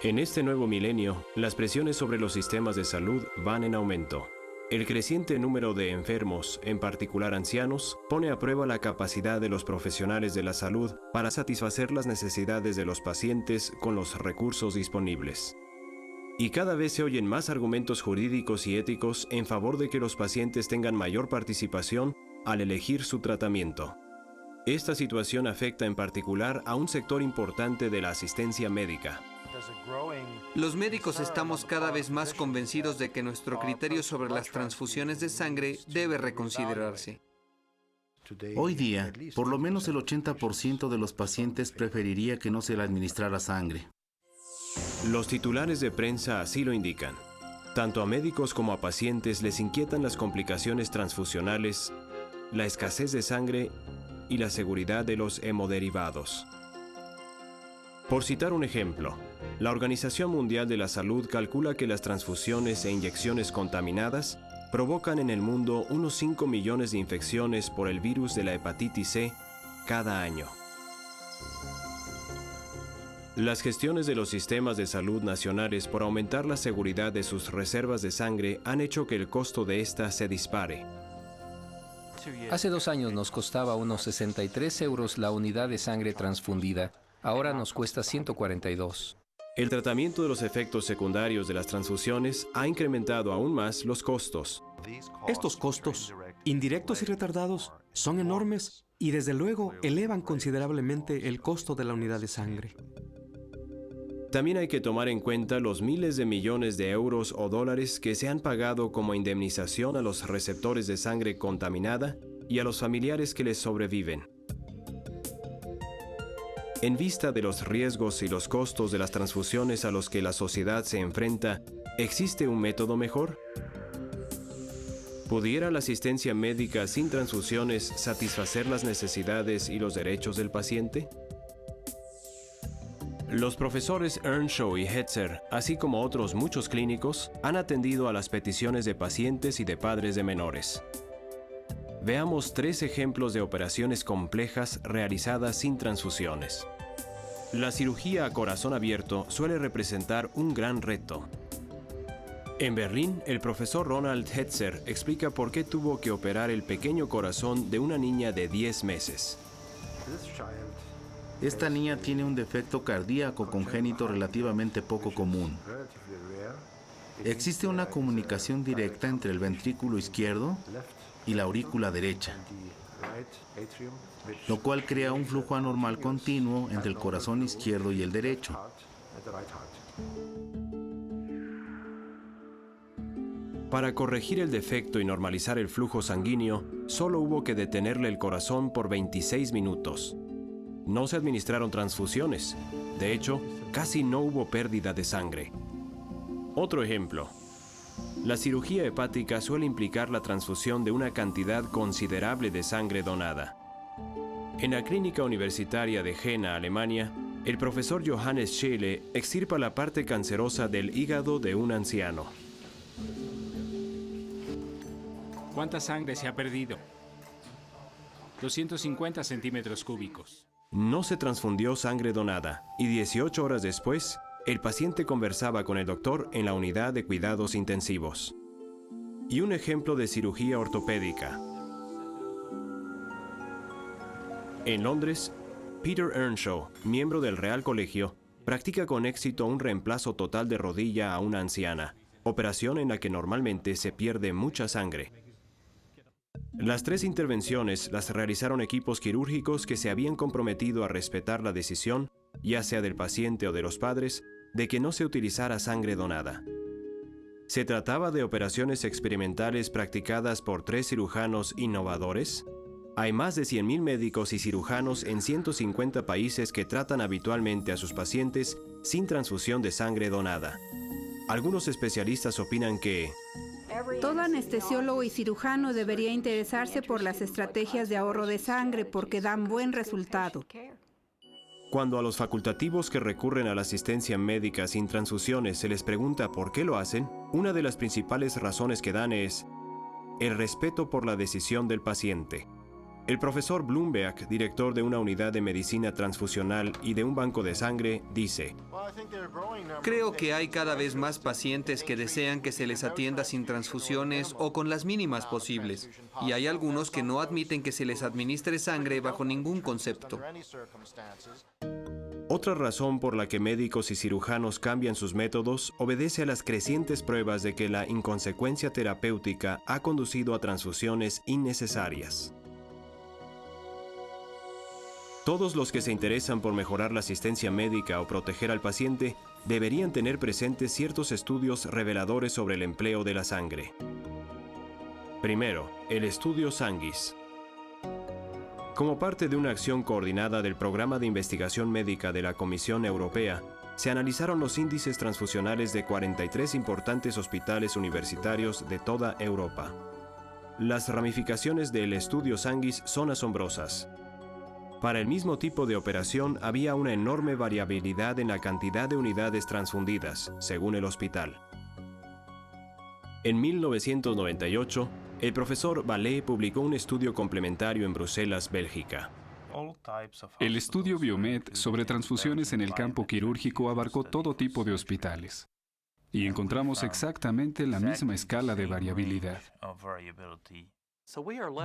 En este nuevo milenio, las presiones sobre los sistemas de salud van en aumento. El creciente número de enfermos, en particular ancianos, pone a prueba la capacidad de los profesionales de la salud para satisfacer las necesidades de los pacientes con los recursos disponibles. Y cada vez se oyen más argumentos jurídicos y éticos en favor de que los pacientes tengan mayor participación al elegir su tratamiento. Esta situación afecta en particular a un sector importante de la asistencia médica. Los médicos estamos cada vez más convencidos de que nuestro criterio sobre las transfusiones de sangre debe reconsiderarse. Hoy día, por lo menos el 80% de los pacientes preferiría que no se le administrara sangre. Los titulares de prensa así lo indican. Tanto a médicos como a pacientes les inquietan las complicaciones transfusionales, la escasez de sangre y la seguridad de los hemoderivados. Por citar un ejemplo, la Organización Mundial de la Salud calcula que las transfusiones e inyecciones contaminadas provocan en el mundo unos 5 millones de infecciones por el virus de la hepatitis C cada año. Las gestiones de los sistemas de salud nacionales por aumentar la seguridad de sus reservas de sangre han hecho que el costo de esta se dispare. Hace 2 años nos costaba unos 63 euros la unidad de sangre transfundida. Ahora nos cuesta 142. El tratamiento de los efectos secundarios de las transfusiones ha incrementado aún más los costos. Estos costos, indirectos y retardados, son enormes y desde luego elevan considerablemente el costo de la unidad de sangre. También hay que tomar en cuenta los miles de millones de euros o dólares que se han pagado como indemnización a los receptores de sangre contaminada y a los familiares que les sobreviven. En vista de los riesgos y los costos de las transfusiones a los que la sociedad se enfrenta, ¿existe un método mejor? ¿Pudiera la asistencia médica sin transfusiones satisfacer las necesidades y los derechos del paciente? Los profesores Earnshaw y Hetzer, así como otros muchos clínicos, han atendido a las peticiones de pacientes y de padres de menores. Veamos 3 ejemplos de operaciones complejas realizadas sin transfusiones. La cirugía a corazón abierto suele representar un gran reto. En Berlín, el profesor Ronald Hetzer explica por qué tuvo que operar el pequeño corazón de una niña de 10 meses. Esta niña tiene un defecto cardíaco congénito relativamente poco común. Existe una comunicación directa entre el ventrículo izquierdo y la aurícula derecha, lo cual crea un flujo anormal continuo entre el corazón izquierdo y el derecho. Para corregir el defecto y normalizar el flujo sanguíneo, solo hubo que detenerle el corazón por 26 minutos. No se administraron transfusiones. De hecho, casi no hubo pérdida de sangre. Otro ejemplo. La cirugía hepática suele implicar la transfusión de una cantidad considerable de sangre donada. En la clínica universitaria de Jena, Alemania, el profesor Johannes Scheele extirpa la parte cancerosa del hígado de un anciano. ¿Cuánta sangre se ha perdido? 250 centímetros cúbicos. No se transfundió sangre donada y 18 horas después, el paciente conversaba con el doctor en la unidad de cuidados intensivos. Y un ejemplo de cirugía ortopédica. En Londres, Peter Earnshaw, miembro del Real Colegio, practica con éxito un reemplazo total de rodilla a una anciana, operación en la que normalmente se pierde mucha sangre. Las 3 intervenciones las realizaron equipos quirúrgicos que se habían comprometido a respetar la decisión, ya sea del paciente o de los padres, de que no se utilizara sangre donada. ¿Se trataba de operaciones experimentales practicadas por 3 cirujanos innovadores? Hay más de 100.000 médicos y cirujanos en 150 países que tratan habitualmente a sus pacientes sin transfusión de sangre donada. Algunos especialistas opinan que todo anestesiólogo y cirujano debería interesarse por las estrategias de ahorro de sangre porque dan buen resultado. cuando a los facultativos que recurren a la asistencia médica sin transfusiones se les pregunta por qué lo hacen, una de las principales razones que dan es el respeto por la decisión del paciente. El profesor Bloomberg, director de una unidad de medicina transfusional y de un banco de sangre, dice: Creo que hay cada vez más pacientes que desean que se les atienda sin transfusiones o con las mínimas posibles, y hay algunos que no admiten que se les administre sangre bajo ningún concepto. Otra razón por la que médicos y cirujanos cambian sus métodos obedece a las crecientes pruebas de que la inconsecuencia terapéutica ha conducido a transfusiones innecesarias. Todos los que se interesan por mejorar la asistencia médica o proteger al paciente deberían tener presentes ciertos estudios reveladores sobre el empleo de la sangre. Primero, el estudio Sanguis. Como parte de una acción coordinada del Programa de Investigación Médica de la Comisión Europea, se analizaron los índices transfusionales de 43 importantes hospitales universitarios de toda Europa. Las ramificaciones del estudio Sanguis son asombrosas. Para el mismo tipo de operación había una enorme variabilidad en la cantidad de unidades transfundidas, según el hospital. En 1998, el profesor Vallée publicó un estudio complementario en Bruselas, Bélgica. El estudio Biomed sobre transfusiones en el campo quirúrgico abarcó todo tipo de hospitales y encontramos exactamente la misma escala de variabilidad.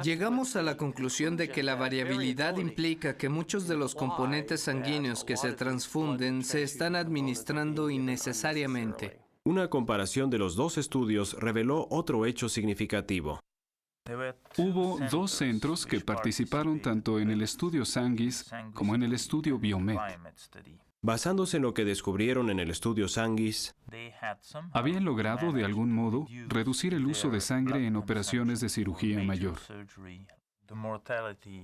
Llegamos a la conclusión de que la variabilidad implica que muchos de los componentes sanguíneos que se transfunden se están administrando innecesariamente. Una comparación de los dos estudios reveló otro hecho significativo. Hubo dos centros que participaron tanto en el estudio Sanguis como en el estudio Biomed. Basándose en lo que descubrieron en el estudio Sanguis, Habían logrado de algún modo reducir el uso de sangre en operaciones de cirugía mayor.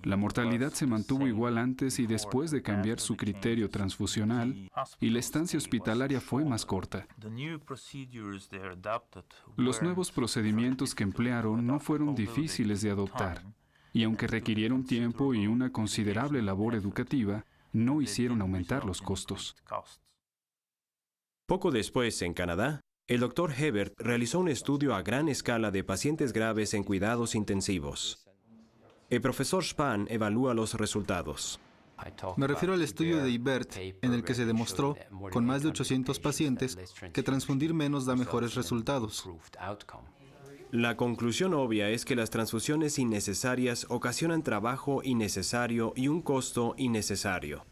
La mortalidad se mantuvo igual antes y después de cambiar su criterio transfusional, y la estancia hospitalaria fue más corta. Los nuevos procedimientos que emplearon no fueron difíciles de adoptar, y aunque requirieron tiempo y una considerable labor educativa, no hicieron aumentar los costos. poco después, en Canadá, el Dr. Hebert realizó un estudio a gran escala de pacientes graves en cuidados intensivos. El profesor Spahn evalúa los resultados. Me refiero al estudio de Ibert, en el que se demostró, con más de 800 pacientes, que transfundir menos da mejores resultados. La conclusión obvia es que las transfusiones innecesarias ocasionan trabajo innecesario y un costo innecesario.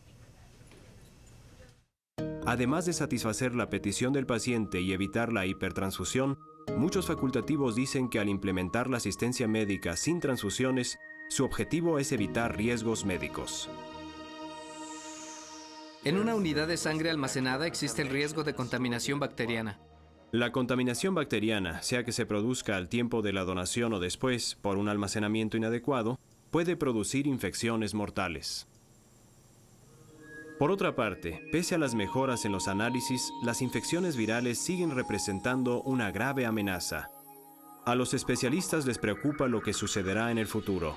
Además de satisfacer la petición del paciente y evitar la hipertransfusión, muchos facultativos dicen que al implementar la asistencia médica sin transfusiones, su objetivo es evitar riesgos médicos. En una unidad de sangre almacenada existe el riesgo de contaminación bacteriana. La contaminación bacteriana, sea que se produzca al tiempo de la donación o después por un almacenamiento inadecuado, puede producir infecciones mortales. Por otra parte, pese a las mejoras en los análisis, las infecciones virales siguen representando una grave amenaza. A los especialistas les preocupa lo que sucederá en el futuro.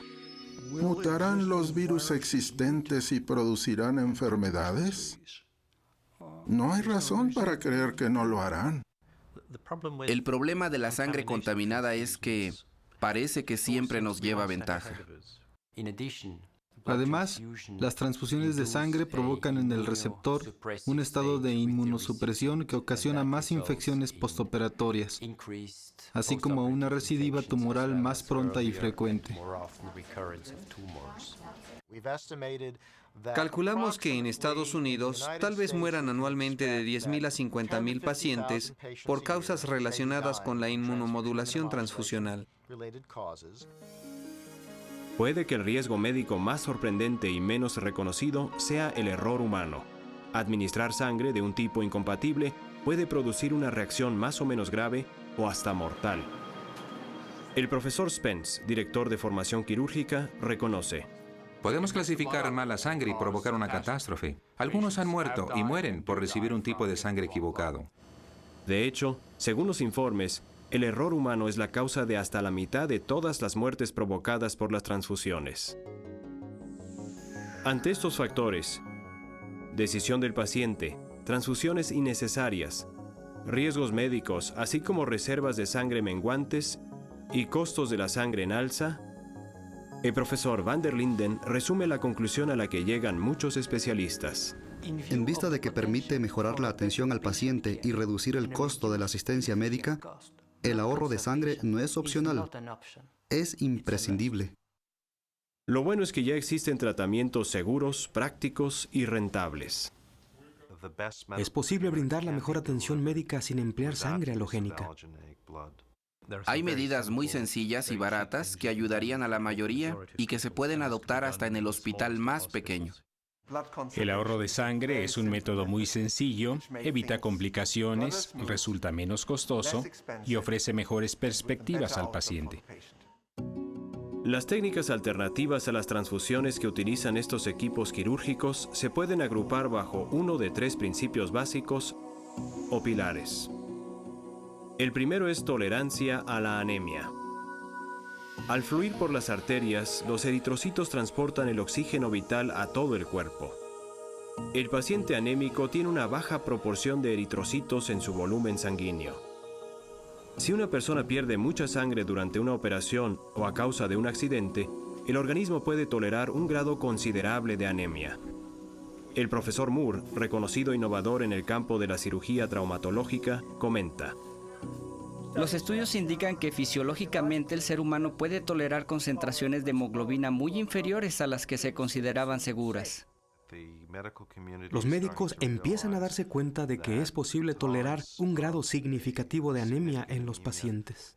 ¿Mutarán los virus existentes y producirán enfermedades? No hay razón para creer que no lo harán. El problema de la sangre contaminada es que parece que siempre nos lleva ventaja. Además, las transfusiones de sangre provocan en el receptor un estado de inmunosupresión que ocasiona más infecciones postoperatorias, así como una recidiva tumoral más pronta y frecuente. Calculamos que en Estados Unidos tal vez mueran anualmente de 10.000 a 50.000 pacientes por causas relacionadas con la inmunomodulación transfusional. Puede que el riesgo médico más sorprendente y menos reconocido sea el error humano. Administrar sangre de un tipo incompatible puede producir una reacción más o menos grave o hasta mortal. El profesor Spence, director de formación quirúrgica, reconoce: podemos clasificar mala sangre y provocar una catástrofe. Algunos han muerto y mueren por recibir un tipo de sangre equivocado. De hecho, según los informes, el error humano es la causa de hasta la mitad de todas las muertes provocadas por las transfusiones. Ante estos factores, decisión del paciente, transfusiones innecesarias, riesgos médicos, así como reservas de sangre menguantes y costos de la sangre en alza, El profesor Van der Linden resume la conclusión a la que llegan muchos especialistas. En vista de que permite mejorar la atención al paciente y reducir el costo de la asistencia médica, el ahorro de sangre no es opcional, es imprescindible. Lo bueno es que ya existen tratamientos seguros, prácticos y rentables. Es posible brindar la mejor atención médica sin emplear sangre halogénica. Hay medidas muy sencillas y baratas que ayudarían a la mayoría y que se pueden adoptar hasta en el hospital más pequeño. El ahorro de sangre es un método muy sencillo, evita complicaciones, resulta menos costoso y ofrece mejores perspectivas al paciente. Las técnicas alternativas a las transfusiones que utilizan estos equipos quirúrgicos se pueden agrupar bajo uno de 3 principios básicos o pilares. El primero es tolerancia a la anemia. Al fluir por las arterias, los eritrocitos transportan el oxígeno vital a todo el cuerpo. El paciente anémico tiene una baja proporción de eritrocitos en su volumen sanguíneo. Si una persona pierde mucha sangre durante una operación o a causa de un accidente, el organismo puede tolerar un grado considerable de anemia. El profesor Moore, reconocido innovador en el campo de la cirugía traumatológica, comenta: los estudios indican que fisiológicamente el ser humano puede tolerar concentraciones de hemoglobina muy inferiores a las que se consideraban seguras. Los médicos empiezan a darse cuenta de que es posible tolerar un grado significativo de anemia en los pacientes.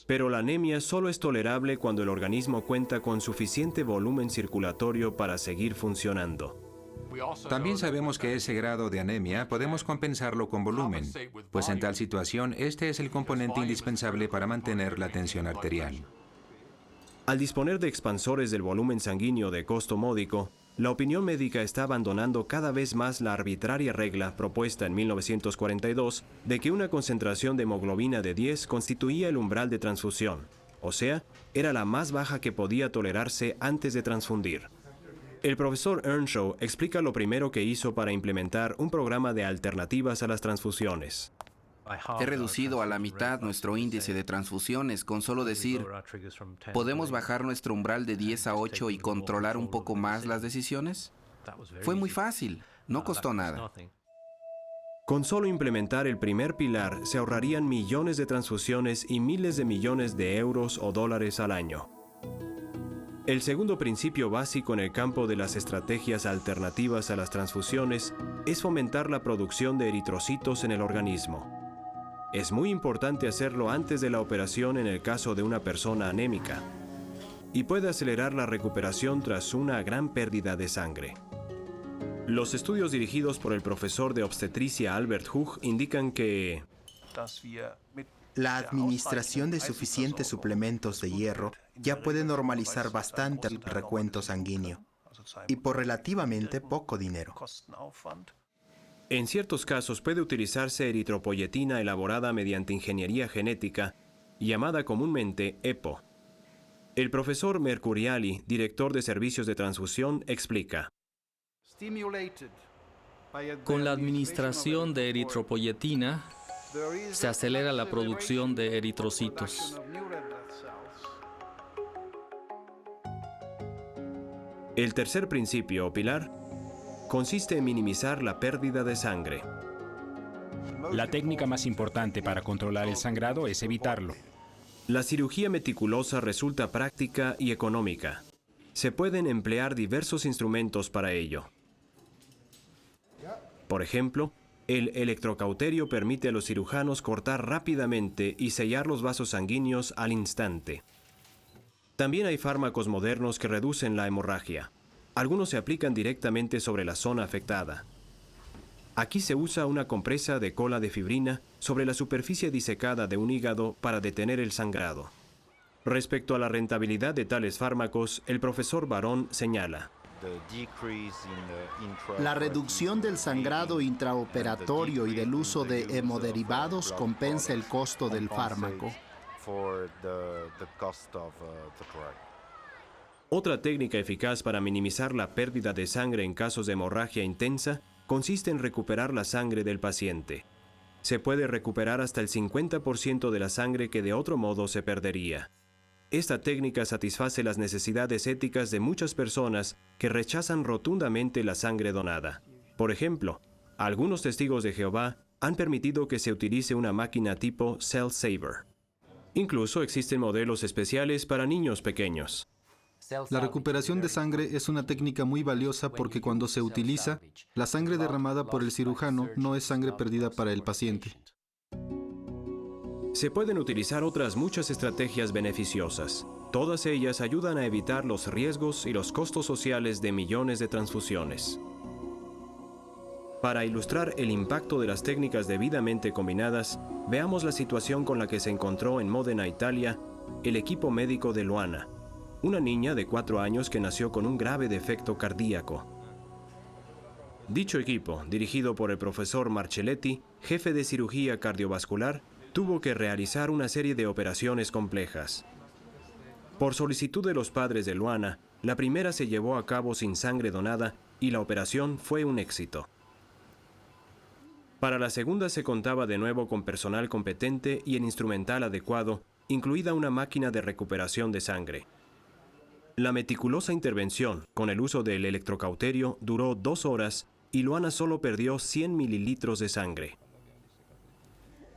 Pero la anemia solo es tolerable cuando el organismo cuenta con suficiente volumen circulatorio para seguir funcionando. También sabemos que ese grado de anemia podemos compensarlo con volumen, pues en tal situación este es el componente indispensable para mantener la tensión arterial. Al disponer de expansores del volumen sanguíneo de costo módico, la opinión médica está abandonando cada vez más la arbitraria regla propuesta en 1942 de que una concentración de hemoglobina de 10 constituía el umbral de transfusión, o sea, era la más baja que podía tolerarse antes de transfundir. El profesor Earnshaw explica lo primero que hizo para implementar un programa de alternativas a las transfusiones. He reducido a la mitad nuestro índice de transfusiones con solo decir, ¿podemos bajar nuestro umbral de 10 a 8 y controlar un poco más las decisiones? Fue muy fácil, no costó nada. Con solo implementar el primer pilar, se ahorrarían millones de transfusiones y miles de millones de euros o dólares al año. El segundo principio básico en el campo de las estrategias alternativas a las transfusiones es fomentar la producción de eritrocitos en el organismo. Es muy importante hacerlo antes de la operación en el caso de una persona anémica, y puede acelerar la recuperación tras una gran pérdida de sangre. Los estudios dirigidos por el profesor de obstetricia Albert Hug indican que la administración de suficientes suplementos de hierro ya puede normalizar bastante el recuento sanguíneo, y por relativamente poco dinero. En ciertos casos puede utilizarse eritropoyetina elaborada mediante ingeniería genética, llamada comúnmente EPO. El profesor Mercuriali, director de servicios de transfusión, explica: con la administración de eritropoyetina, se acelera la producción de eritrocitos. El tercer principio o pilar consiste en minimizar la pérdida de sangre. La técnica más importante para controlar el sangrado es evitarlo. La cirugía meticulosa resulta práctica y económica. Se pueden emplear diversos instrumentos para ello. Por ejemplo, el electrocauterio permite a los cirujanos cortar rápidamente y sellar los vasos sanguíneos al instante. También hay fármacos modernos que reducen la hemorragia. Algunos se aplican directamente sobre la zona afectada. Aquí se usa una compresa de cola de fibrina sobre la superficie disecada de un hígado para detener el sangrado. Respecto a la rentabilidad de tales fármacos, el profesor Barón señala: la reducción del sangrado intraoperatorio y del uso de hemoderivados compensa el costo del fármaco. Otra técnica eficaz para minimizar la pérdida de sangre en casos de hemorragia intensa consiste en recuperar la sangre del paciente. Se puede recuperar hasta el 50% de la sangre que de otro modo se perdería. Esta técnica satisface las necesidades éticas de muchas personas que rechazan rotundamente la sangre donada. Por ejemplo, algunos testigos de Jehová han permitido que se utilice una máquina tipo Cell Saver. Incluso existen modelos especiales para niños pequeños. La recuperación de sangre es una técnica muy valiosa porque cuando se utiliza, la sangre derramada por el cirujano no es sangre perdida para el paciente. Se pueden utilizar otras muchas estrategias beneficiosas. Todas ellas ayudan a evitar los riesgos y los costos sociales de millones de transfusiones. Para ilustrar el impacto de las técnicas debidamente combinadas, veamos la situación con la que se encontró en Módena, Italia, el equipo médico de Luana, una niña de 4 años que nació con un grave defecto cardíaco. Dicho equipo, dirigido por el profesor Marcelletti, jefe de cirugía cardiovascular, tuvo que realizar una serie de operaciones complejas. Por solicitud de los padres de Luana, la primera se llevó a cabo sin sangre donada y la operación fue un éxito. Para la segunda se contaba de nuevo con personal competente y el instrumental adecuado, incluida una máquina de recuperación de sangre. La meticulosa intervención, con el uso del electrocauterio, duró 2 horas y Luana solo perdió 100 mililitros de sangre.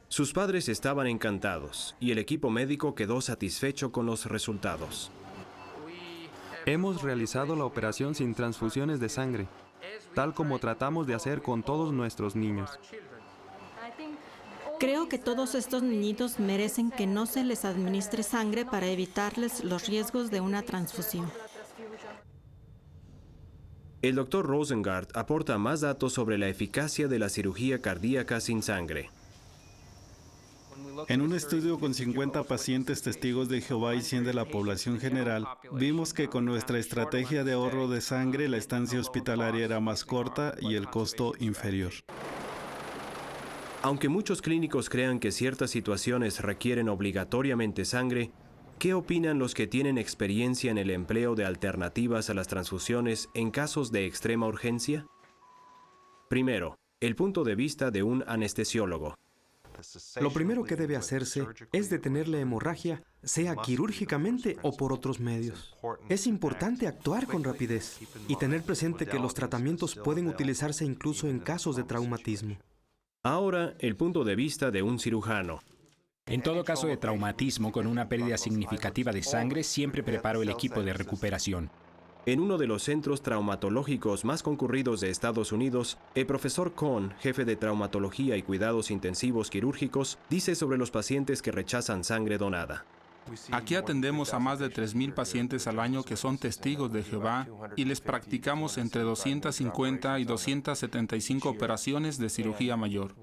Sus padres estaban encantados y el equipo médico quedó satisfecho con los resultados. Hemos realizado la operación sin transfusiones de sangre, tal como tratamos de hacer con todos nuestros niños. Creo que todos estos niñitos merecen que no se les administre sangre para evitarles los riesgos de una transfusión. El Dr. Rosengart aporta más datos sobre la eficacia de la cirugía cardíaca sin sangre. En un estudio con 50 pacientes testigos de Jehová y 100 de la población general, vimos que con nuestra estrategia de ahorro de sangre la estancia hospitalaria era más corta y el costo inferior. Aunque muchos clínicos crean que ciertas situaciones requieren obligatoriamente sangre, ¿qué opinan los que tienen experiencia en el empleo de alternativas a las transfusiones en casos de extrema urgencia? Primero, el punto de vista de un anestesiólogo. Lo primero que debe hacerse es detener la hemorragia, sea quirúrgicamente o por otros medios. Es importante actuar con rapidez y tener presente que los tratamientos pueden utilizarse incluso en casos de traumatismo. Ahora, el punto de vista de un cirujano. En todo caso de traumatismo con una pérdida significativa de sangre, siempre preparo el equipo de recuperación. En uno de los centros traumatológicos más concurridos de Estados Unidos, el profesor Cohn, jefe de traumatología y cuidados intensivos quirúrgicos, dice sobre los pacientes que rechazan sangre donada. Aquí atendemos a más de 3,000 pacientes al año que son testigos de Jehová y les practicamos entre 250 y 275 operaciones de cirugía mayor.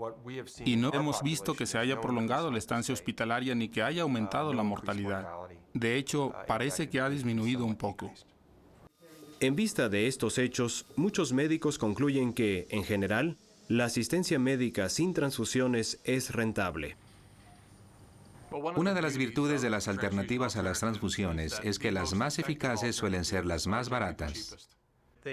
Y no hemos visto que se haya prolongado la estancia hospitalaria ni que haya aumentado la mortalidad. De hecho, parece que ha disminuido un poco. En vista de estos hechos, muchos médicos concluyen que, en general, la asistencia médica sin transfusiones es rentable. Una de las virtudes de las alternativas a las transfusiones es que las más eficaces suelen ser las más baratas.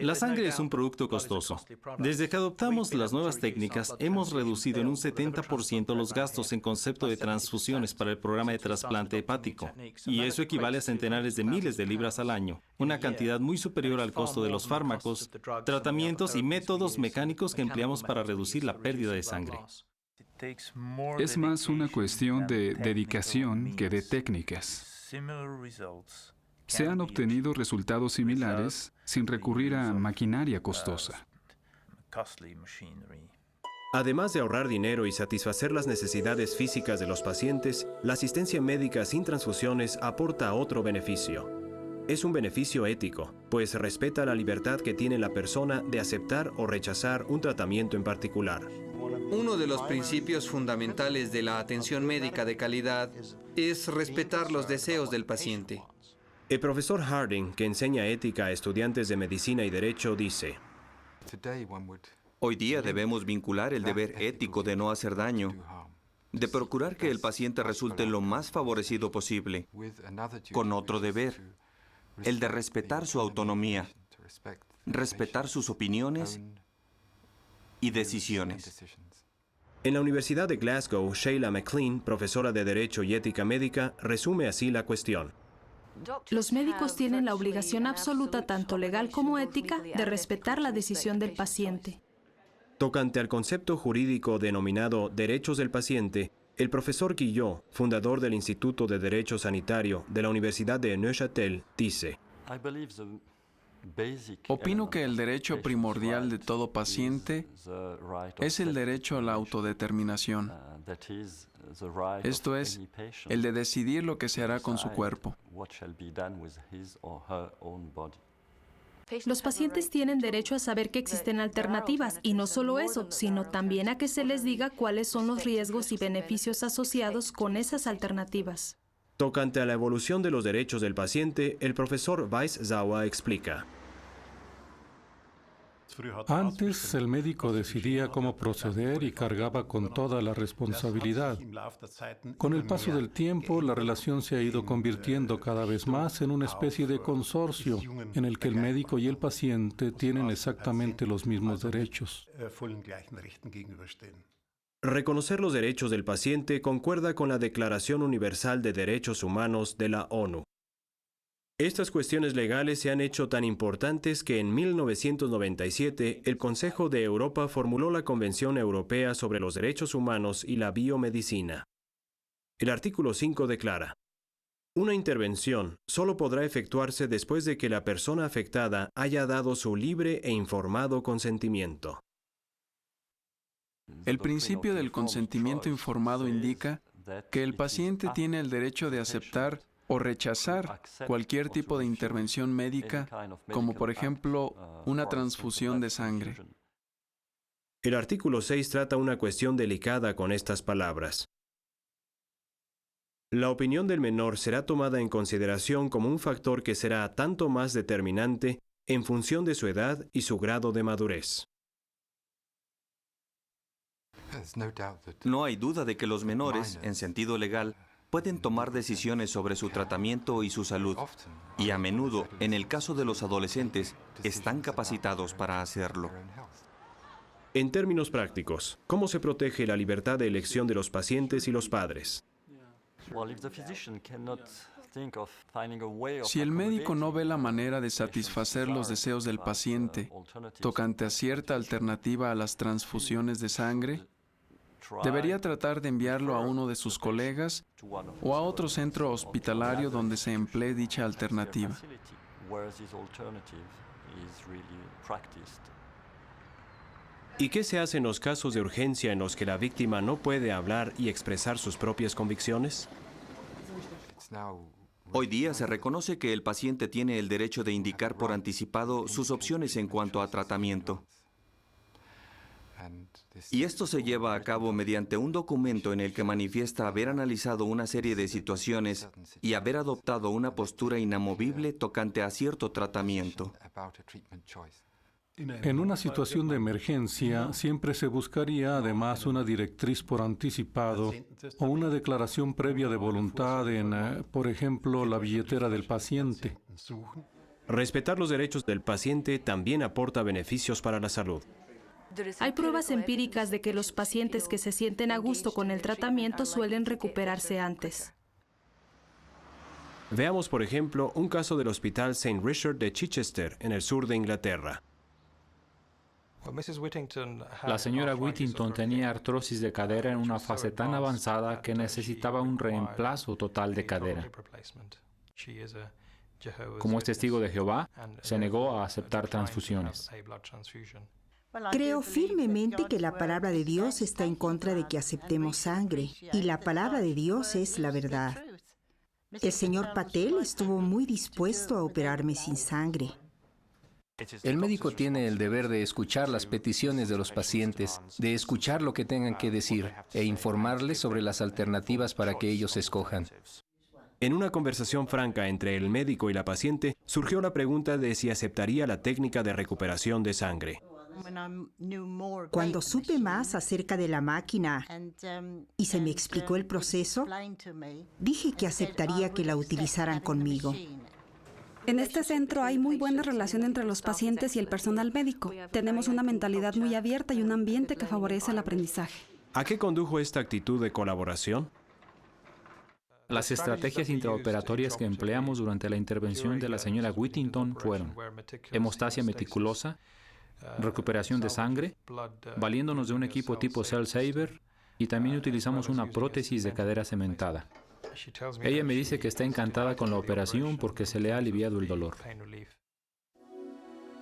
La sangre es un producto costoso. Desde que adoptamos las nuevas técnicas, hemos reducido en un 70% los gastos en concepto de transfusiones para el programa de trasplante hepático. Y eso equivale a centenares de miles de libras al año, una cantidad muy superior al costo de los fármacos, tratamientos y métodos mecánicos que empleamos para reducir la pérdida de sangre. Es más una cuestión de dedicación que de técnicas. Se han obtenido resultados similares sin recurrir a maquinaria costosa. Además de ahorrar dinero y satisfacer las necesidades físicas de los pacientes, la asistencia médica sin transfusiones aporta otro beneficio. Es un beneficio ético, pues respeta la libertad que tiene la persona de aceptar o rechazar un tratamiento en particular. Uno de los principios fundamentales de la atención médica de calidad es respetar los deseos del paciente. El profesor Harding, que enseña ética a estudiantes de medicina y derecho, dice: Hoy día debemos vincular el deber ético de no hacer daño, de procurar que el paciente resulte lo más favorecido posible, con otro deber, el de respetar su autonomía, respetar sus opiniones y decisiones. En la Universidad de Glasgow, Sheila McLean, profesora de Derecho y Ética Médica, resume así la cuestión. Los médicos tienen la obligación absoluta, tanto legal como ética, de respetar la decisión del paciente. Tocante al concepto jurídico denominado derechos del paciente, el profesor Guillot, fundador del Instituto de Derecho Sanitario de la Universidad de Neuchâtel, dice: Opino que el derecho primordial de todo paciente es el derecho a la autodeterminación. Esto es, el de decidir lo que se hará con su cuerpo. Los pacientes tienen derecho a saber que existen alternativas, y no solo eso, sino también a que se les diga cuáles son los riesgos y beneficios asociados con esas alternativas. Tocante a la evolución de los derechos del paciente, el profesor Weisz-Sauer explica: Antes, el médico decidía cómo proceder y cargaba con toda la responsabilidad. Con el paso del tiempo, la relación se ha ido convirtiendo cada vez más en una especie de consorcio en el que el médico y el paciente tienen exactamente los mismos derechos. Reconocer los derechos del paciente concuerda con la Declaración Universal de Derechos Humanos de la ONU. Estas cuestiones legales se han hecho tan importantes que en 1997 el Consejo de Europa formuló la Convención Europea sobre los Derechos Humanos y la Biomedicina. El artículo 5 declara: una intervención solo podrá efectuarse después de que la persona afectada haya dado su libre e informado consentimiento. El principio del consentimiento informado indica que el paciente tiene el derecho de aceptar o rechazar cualquier tipo de intervención médica, como por ejemplo una transfusión de sangre. El artículo 6 trata una cuestión delicada con estas palabras: la opinión del menor será tomada en consideración como un factor que será tanto más determinante en función de su edad y su grado de madurez. No hay duda de que los menores, en sentido legal, pueden tomar decisiones sobre su tratamiento y su salud, y a menudo, en el caso de los adolescentes, están capacitados para hacerlo. En términos prácticos, ¿cómo se protege la libertad de elección de los pacientes y los padres? Si el médico no ve la manera de satisfacer los deseos del paciente tocante a cierta alternativa a las transfusiones de sangre, debería tratar de enviarlo a uno de sus colegas o a otro centro hospitalario donde se emplee dicha alternativa. ¿Y qué se hace en los casos de urgencia en los que la víctima no puede hablar y expresar sus propias convicciones? Hoy día se reconoce que el paciente tiene el derecho de indicar por anticipado sus opciones en cuanto a tratamiento. Y esto se lleva a cabo mediante un documento en el que manifiesta haber analizado una serie de situaciones y haber adoptado una postura inamovible tocante a cierto tratamiento. En una situación de emergencia, siempre se buscaría además una directriz por anticipado o una declaración previa de voluntad en, por ejemplo, la billetera del paciente. Respetar los derechos del paciente también aporta beneficios para la salud. Hay pruebas empíricas de que los pacientes que se sienten a gusto con el tratamiento suelen recuperarse antes. Veamos, por ejemplo, un caso del Hospital St. Richard de Chichester, en el sur de Inglaterra. La señora Whittington tenía artrosis de cadera en una fase tan avanzada que necesitaba un reemplazo total de cadera. Como es testigo de Jehová, se negó a aceptar transfusiones. Creo firmemente que la palabra de Dios está en contra de que aceptemos sangre, y la palabra de Dios es la verdad. El señor Patel estuvo muy dispuesto a operarme sin sangre. El médico tiene el deber de escuchar las peticiones de los pacientes, de escuchar lo que tengan que decir e informarles sobre las alternativas para que ellos escojan. En una conversación franca entre el médico y la paciente, surgió la pregunta de si aceptaría la técnica de recuperación de sangre. Cuando supe más acerca de la máquina y se me explicó el proceso, dije que aceptaría que la utilizaran conmigo. En este centro hay muy buena relación entre los pacientes y el personal médico. Tenemos una mentalidad muy abierta y un ambiente que favorece el aprendizaje. ¿A qué condujo esta actitud de colaboración? Las estrategias intraoperatorias que empleamos durante la intervención de la señora Whittington fueron hemostasia meticulosa, recuperación de sangre, valiéndonos de un equipo tipo Cell Saver, y también utilizamos una prótesis de cadera cementada. Ella me dice que está encantada con la operación porque se le ha aliviado el dolor.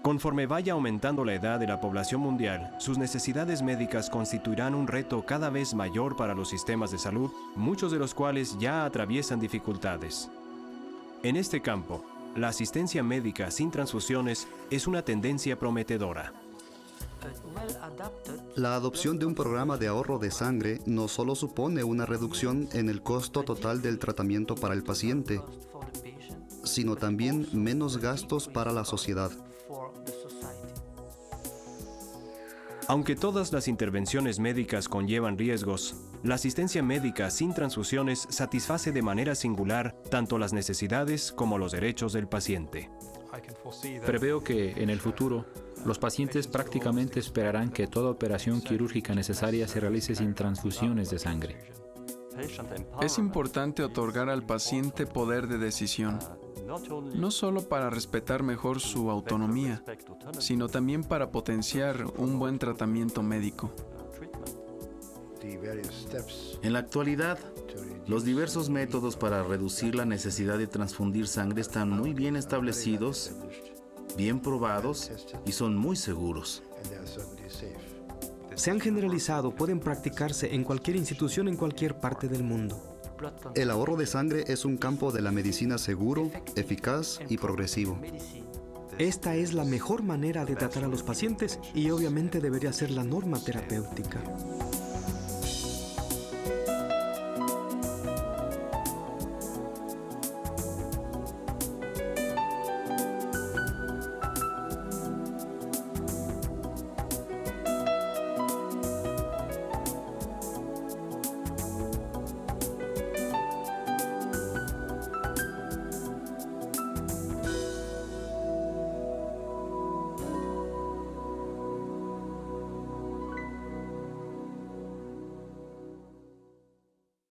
Conforme vaya aumentando la edad de la población mundial, sus necesidades médicas constituirán un reto cada vez mayor para los sistemas de salud, muchos de los cuales ya atraviesan dificultades. En este campo, la asistencia médica sin transfusiones es una tendencia prometedora. La adopción de un programa de ahorro de sangre no solo supone una reducción en el costo total del tratamiento para el paciente, sino también menos gastos para la sociedad. Aunque todas las intervenciones médicas conllevan riesgos, la asistencia médica sin transfusiones satisface de manera singular tanto las necesidades como los derechos del paciente. Preveo que, en el futuro, los pacientes prácticamente esperarán que toda operación quirúrgica necesaria se realice sin transfusiones de sangre. Es importante otorgar al paciente poder de decisión, no solo para respetar mejor su autonomía, sino también para potenciar un buen tratamiento médico. En la actualidad, los diversos métodos para reducir la necesidad de transfundir sangre están muy bien establecidos, bien probados y son muy seguros. Se han generalizado, pueden practicarse en cualquier institución en cualquier parte del mundo. El ahorro de sangre es un campo de la medicina seguro, eficaz y progresivo. Esta es la mejor manera de tratar a los pacientes y obviamente debería ser la norma terapéutica.